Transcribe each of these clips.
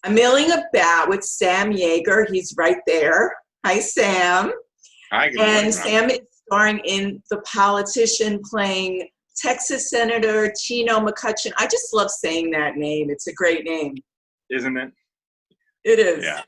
I'm milling about with Sam Jaeger. He's right there. Hi, Sam. Hi, good And morning, Ron. Sam is starring in The Politician, playing Texas Senator Tino McCutcheon. I just love saying that name. It's a great name. Isn't it? It is. Yeah.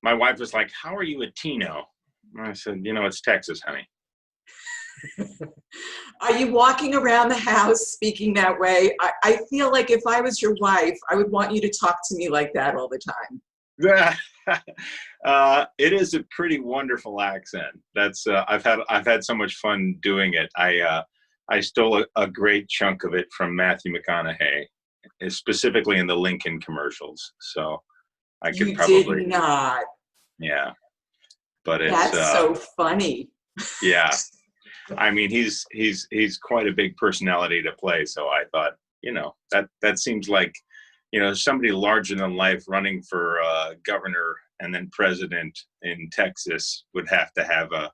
My wife was like, "How are you a Tino?" And I said, "It's Texas, honey." Are you walking around the house speaking that way? I feel like if I was your wife, I would want you to talk to me like that all the time. It is a pretty wonderful accent. That's I've had so much fun doing it. I stole a great chunk of it from Matthew McConaughey, specifically in the Lincoln commercials. So I could You did probably, not. yeah. But it's That's so funny. yeah. I mean, he's quite a big personality to play. So I thought, that seems like, somebody larger than life running for governor and then president in Texas would have to have a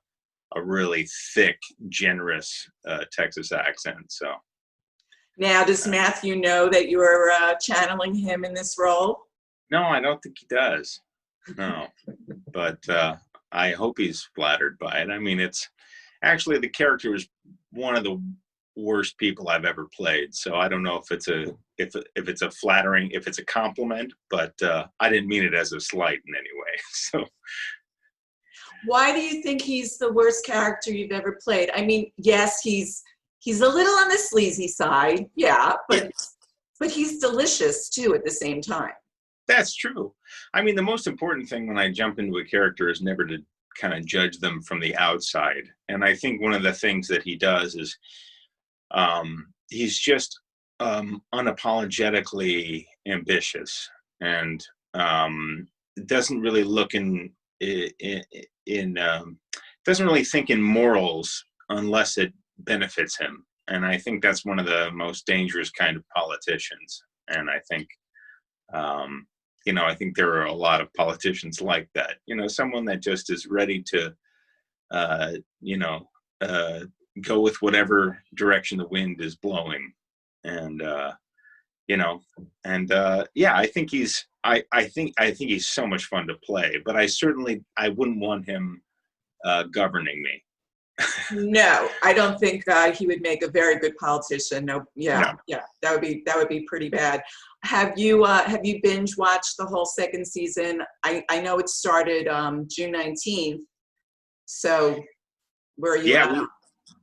really thick, generous Texas accent. So Now, does Matthew know that you are channeling him in this role? no, I don't think he does. No, but I hope he's flattered by it. I mean, it's actually, the character is one of the worst people I've ever played. So I don't know if it's a flattering, if it's a compliment, but I didn't mean it as a slight in any way. So Why do you think he's the worst character you've ever played? I mean, yes, he's a little on the sleazy side, yeah, but he's delicious too at the same time. that's true. I mean, the most important thing when I jump into a character is never to kind of judge them from the outside. And I think one of the things that he does is he's just unapologetically ambitious, and doesn't really look doesn't really think in morals unless it benefits him. And I think that's one of the most dangerous kind of politicians. And I think I think there are a lot of politicians like that. Someone that just is ready to uh, you know go with whatever direction the wind is blowing. And yeah, I think he's so much fun to play, but I wouldn't want him governing me. No, I don't think he would make a very good politician. No, No. yeah, that would be pretty bad. Have you binge watched the whole second season? I know it started June 19th. So where are you Yeah, at?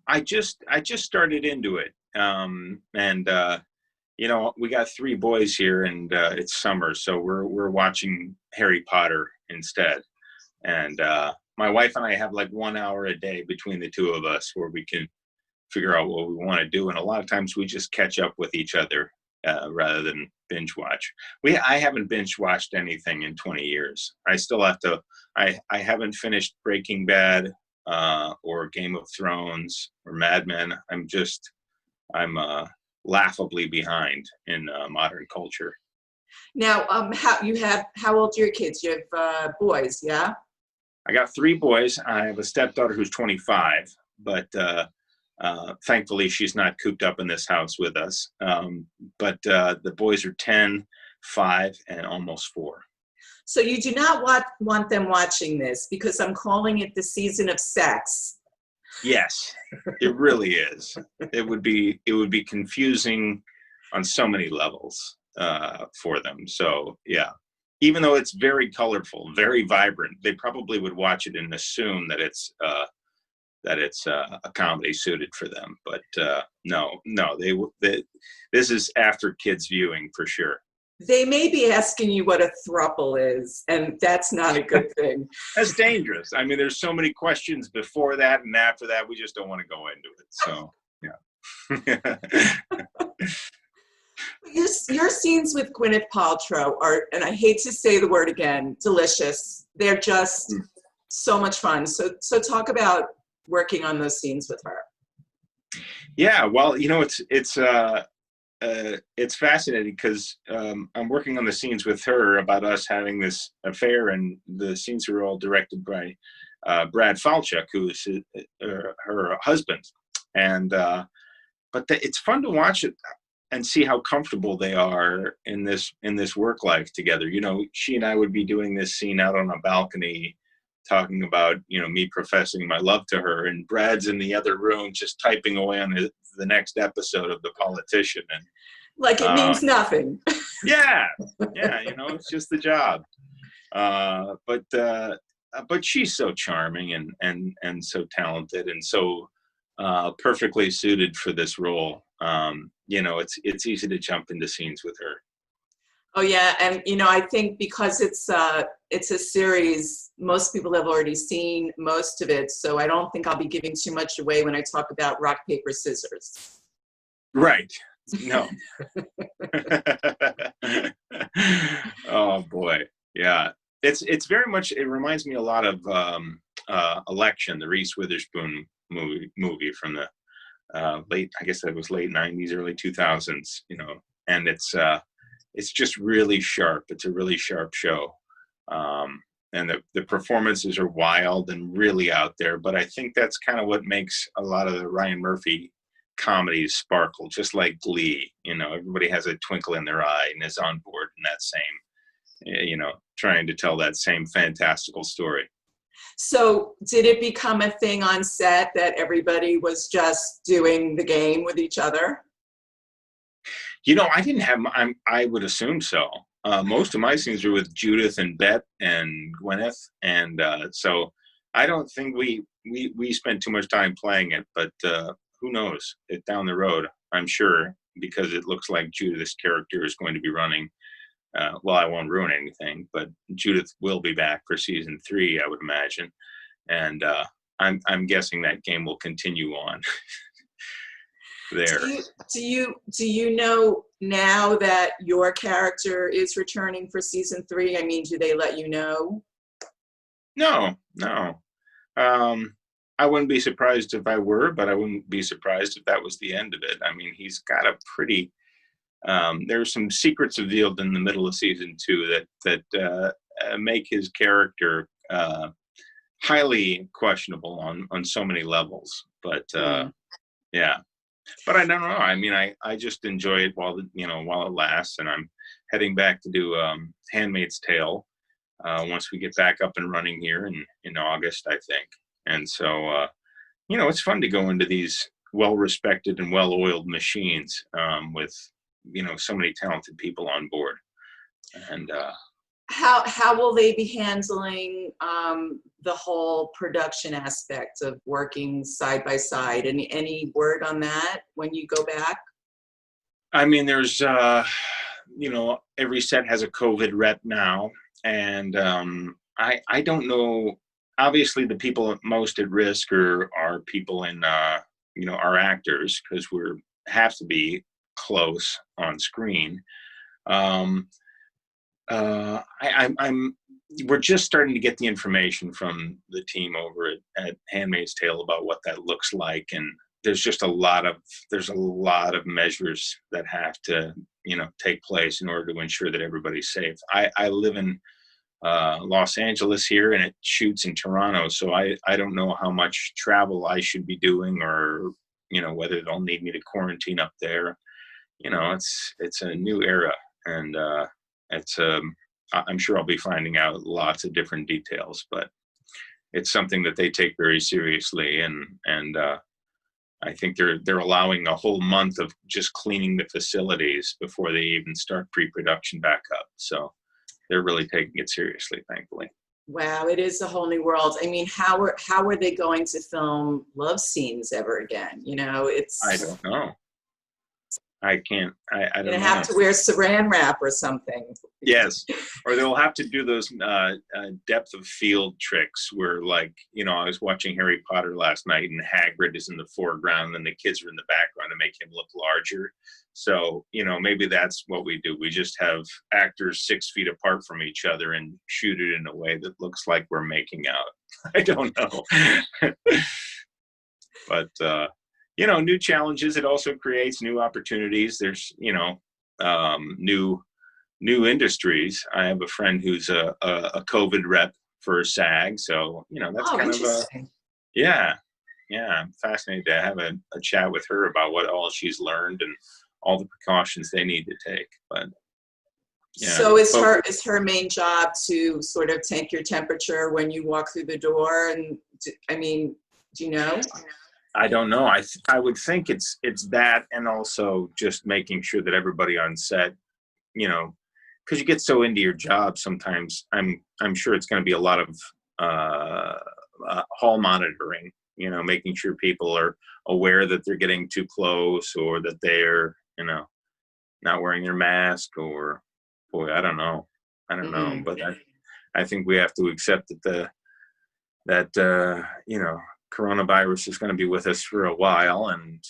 I just started into it. And we got three boys here, and it's summer, so we're watching Harry Potter instead. And my wife and I have like 1 hour a day between the two of us where we can figure out what we want to do. And a lot of times we just catch up with each other rather than binge watch. I haven't binge watched anything in 20 years. I still have to. I haven't finished Breaking Bad or Game of Thrones or Mad Men. I'm laughably behind in modern culture. Now, how old are your kids? You have boys, yeah? I got three boys. I have a stepdaughter who's 25, but thankfully she's not cooped up in this house with us. But the boys are 10, 5, and almost 4. So you do not want them watching this, because I'm calling it the season of sex. Yes, it really is. It would be confusing on so many levels for them. So yeah, even though it's very colorful, very vibrant, they probably would watch it and assume that it's a comedy suited for them. But no, this is after kids viewing for sure. They may be asking you what a throuple is, and that's not a good thing. That's dangerous. I mean, there's so many questions before that and after that. We just don't want to go into it. So yeah. Your scenes with Gwyneth Paltrow are, and I hate to say the word again, delicious. They're just so much fun. So talk about working on those scenes with her. Yeah, well, it's fascinating because I'm working on the scenes with her about us having this affair, and the scenes are all directed by Brad Falchuk, who is her husband. And but it's fun to watch it. and see how comfortable they are in this work life together. You know, she and I would be doing this scene out on a balcony, talking about, you know, me professing my love to her, and Brad's in the other room just typing away on the next episode of The Politician. And like it means nothing. yeah, you know, it's just the job. But she's so charming and so talented and so perfectly suited for this role. You know, it's easy to jump into scenes with her. Oh yeah, and you know, I think because it's a series, most people have already seen most of it, so I don't think I'll be giving too much away when I talk about rock, paper, scissors. Right. No. Oh boy. Yeah. It's very much, it reminds me a lot of Election, the Reese Witherspoon movie from the late, I guess that was late 90s, early 2000s, you know, and it's just really sharp. It's a really sharp show. And the performances are wild and really out there, but I think that's kind of what makes a lot of the Ryan Murphy comedies sparkle, just like Glee. You know, everybody has a twinkle in their eye and is on board in that same, you know, trying to tell that same fantastical story. So did it become a thing on set that everybody was just doing the game with each other? You know, I didn't have, I would assume so. Most of my scenes were with Judith and Bette and Gwyneth. And so I don't think we spent too much time playing it, but who knows? It down the road, I'm sure, because it looks like Judith's character is going to be running. Well, I won't ruin anything, but Judith will be back for season 3, I would imagine. And I'm guessing that game will continue on. There. Do you know now that your character is returning for season 3? I mean, do they let you know? No. I wouldn't be surprised if I were, but I wouldn't be surprised if that was the end of it. I mean, he's got a pretty. There's some secrets revealed in the middle of season 2 that make his character highly questionable on so many levels. But yeah. But I don't know. I mean, I just enjoy it while it lasts, and I'm heading back to do Handmaid's Tale once we get back up and running here in August, I think. And so, you know, it's fun to go into these well-respected and well-oiled machines with, you know, so many talented people on board. And how will they be handling the whole production aspect of working side by side? Any word on that when you go back? I mean, there's you know, every set has a COVID rep now, and I don't know. Obviously, the people most at risk are people in you know, our actors, because have to be close on screen. We're just starting to get the information from the team over at Handmaid's Tale about what that looks like, and there's a lot of measures that have to, you know, take place in order to ensure that everybody's safe. I live in Los Angeles here, and it shoots in Toronto, so I don't know how much travel I should be doing, or, you know, whether they'll need me to quarantine up there. You know, it's a new era, and I'm sure I'll be finding out lots of different details, but it's something that they take very seriously, and I think they're allowing a whole month of just cleaning the facilities before they even start pre-production back up. So they're really taking it seriously, thankfully. Wow, it is a whole new world. I mean, how are they going to film love scenes ever again? You know, I don't know. I can't. I don't know. They have to wear saran wrap or something. Yes, or they'll have to do those depth of field tricks where, like, you know, I was watching Harry Potter last night, and Hagrid is in the foreground and the kids are in the background to make him look larger. So, you know, maybe that's what we do. We just have actors 6 feet apart from each other and shoot it in a way that looks like we're making out. I don't know. But you know, new challenges. It also creates new opportunities. There's, you know, new industries. I have a friend who's a COVID rep for SAG, so, you know, that's kind of yeah. I'm fascinated to have a chat with her about what all she's learned and all the precautions they need to take. But yeah. So is her main job to sort of take your temperature when you walk through the door? And I mean, do you know? I don't know. I would think it's that, and also just making sure that everybody on set, you know, because you get so into your job sometimes. I'm sure it's going to be a lot of hall monitoring. You know, making sure people are aware that they're getting too close, or that they're, you know, not wearing their mask, or, boy, I don't know, but I think we have to accept that you know, coronavirus is going to be with us for a while, and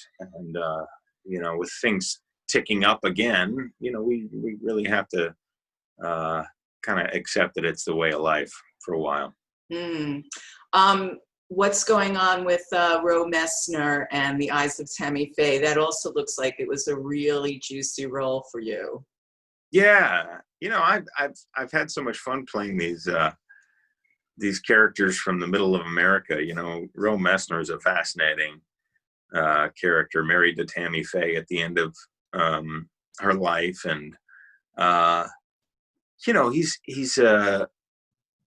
you know, with things ticking up again, you know, we really have to kind of accept that it's the way of life for a while. What's going on with Roe Messner and The Eyes of Tammy Faye? That also looks like it was a really juicy role for you. Yeah, you know, I've had so much fun playing these characters from the middle of America. You know, Roe Messner is a fascinating character, married to Tammy Faye at the end of her life, and you know,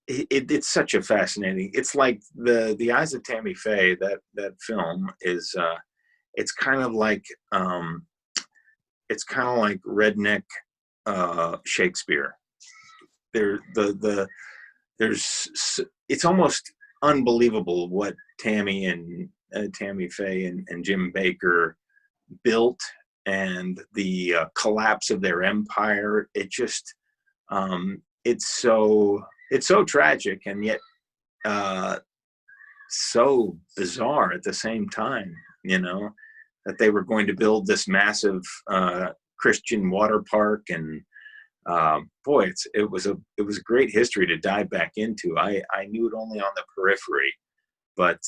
it's such a fascinating. It's like the Eyes of Tammy Faye. That film is it's kind of like redneck Shakespeare. There's it's almost unbelievable what Tammy Faye and Jim Baker built, and the collapse of their empire. It just it's so tragic, and yet so bizarre at the same time, you know, that they were going to build this massive Christian water park, and boy, it was a great history to dive back into. I knew it only on the periphery, but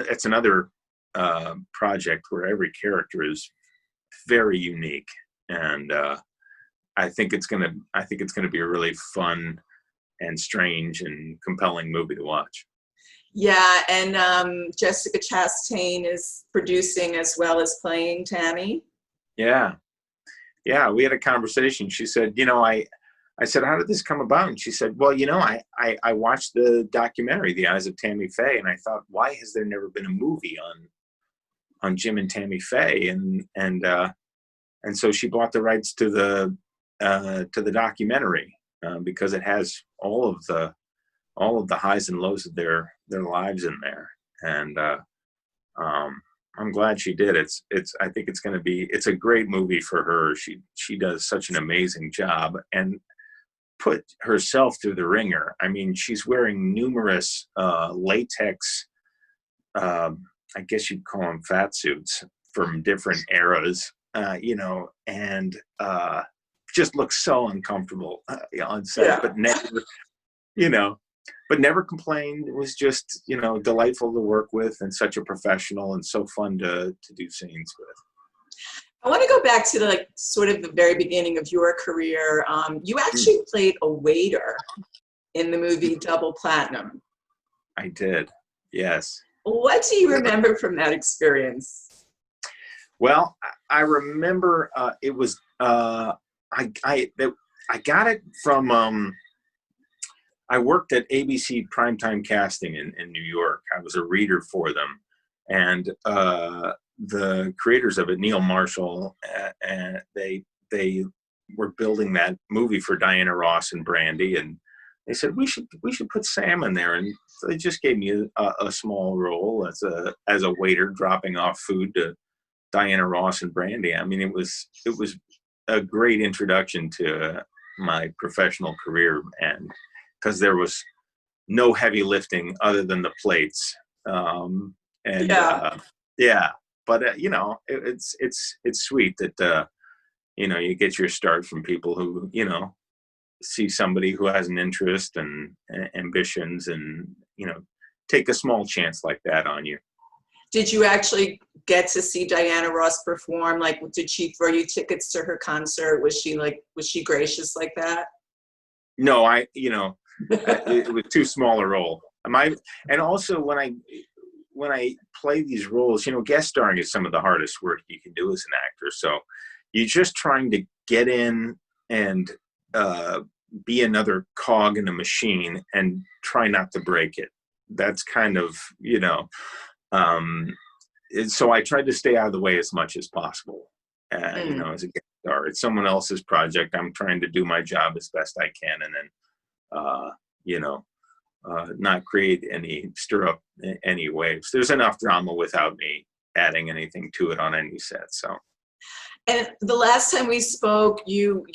it's another project where every character is very unique, and I think it's gonna be a really fun and strange and compelling movie to watch. Yeah, and Jessica Chastain is producing as well as playing Tammy. Yeah, we had a conversation. She said, you know, I said, how did this come about? And she said, well, you know, I watched the documentary, The Eyes of Tammy Faye, and I thought, why has there never been a movie on Jim and Tammy Faye? And so she bought the rights to the documentary because it has all of the highs and lows of their lives in there, and I'm glad she did. I think it's a great movie for her. She does such an amazing job and put herself through the ringer. I mean, she's wearing numerous latex, I guess you'd call them fat suits from different eras, you know, and just looks so uncomfortable on set, yeah. But never complained. It was just, you know, delightful to work with, and such a professional, and so fun to do scenes with. I want to go back to sort of the very beginning of your career. You actually played a waiter in the movie Double Platinum. I did, yes. What do you remember from that experience? Well, I remember it was I got it from. I worked at ABC Primetime Casting in New York. I was a reader for them, and the creators of it, Neil Marshall, and they were building that movie for Diana Ross and Brandy, and they said we should put Sam in there, and so they just gave me a small role as a waiter dropping off food to Diana Ross and Brandy. I mean, it was a great introduction to my professional career, and because there was no heavy lifting other than the plates, but you know, it's sweet that you know, you get your start from people who, you know, see somebody who has an interest and ambitions, and, you know, take a small chance like that on you. Did you actually get to see Diana Ross perform? Like, did she throw you tickets to her concert? Was she gracious like that? No, it was too small a role. And also when when I play these roles, guest starring is some of the hardest work you can do as an actor. So you're just trying to get in and be another cog in a machine and try not to break it. That's kind of, so I tried to stay out of the way as much as possible. As a guest star, it's someone else's project. I'm trying to do my job as best I can, and then, not stir up any waves. There's enough drama without me adding anything to it on any set. So. And the last time we spoke, you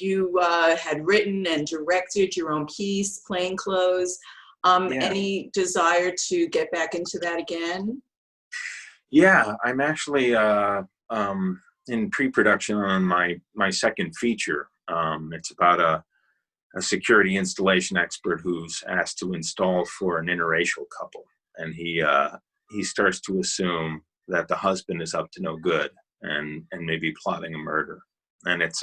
had written and directed your own piece, Plainclothes. Any desire to get back into that again? Yeah, I'm actually in pre-production on my second feature. It's about a security installation expert who's asked to install for an interracial couple, and he starts to assume that the husband is up to no good and maybe plotting a murder. And it's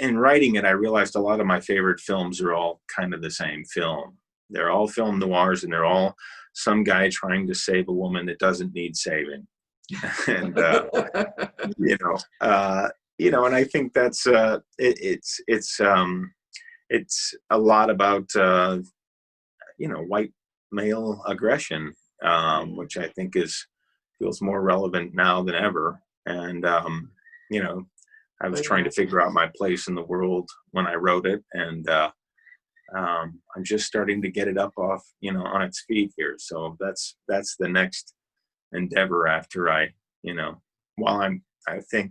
in writing it, I realized a lot of my favorite films are all kind of the same film. They're all film noirs, and they're all some guy trying to save a woman that doesn't need saving. And and I think that's it's a lot about white male aggression, which I think feels more relevant now than ever. And I was trying to figure out my place in the world when I wrote it, and I'm just starting to get it up off on its feet here. So that's the next endeavor after while I think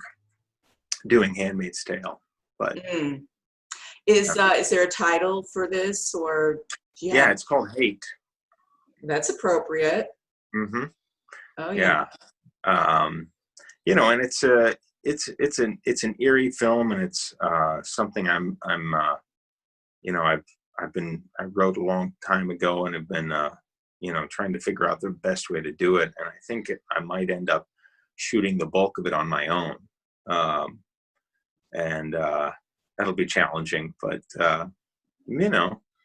doing Handmaid's Tale. But is there a title for this, or yeah, it's called Hate. That's appropriate. Mm-hmm. Oh yeah. And it's an eerie film, and it's something I wrote a long time ago, and have been trying to figure out the best way to do it. And I think I might end up shooting the bulk of it on my own. And that'll be challenging, but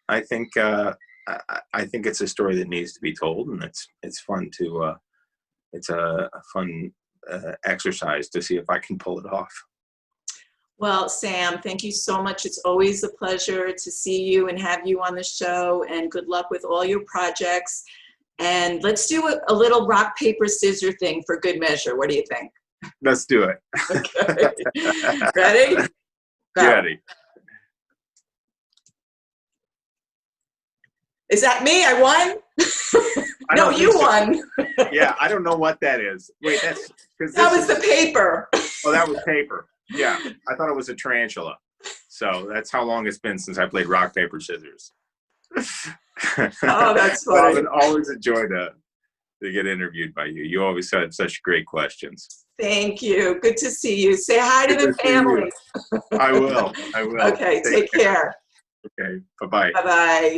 I think it's a story that needs to be told, and it's fun to it's a fun exercise to see if I can pull it off. Well, Sam, thank you so much. It's always a pleasure to see you and have you on the show, and good luck with all your projects. And let's do a little rock, paper, scissors thing for good measure. What do you think? Let's do it. Okay. Ready? Go. Ready. Is that me? I won? No, you won. Yeah, I don't know what that is. Wait, that was the paper. Oh, that was paper. Yeah, I thought it was a tarantula. So that's how long it's been since I played rock, paper, scissors. Oh, that's funny. Well, I've always enjoyed to get interviewed by you. You always had such great questions. Thank you. Good to see you. Say hi to the family. I will. Okay, take care. Okay, bye-bye. Bye-bye.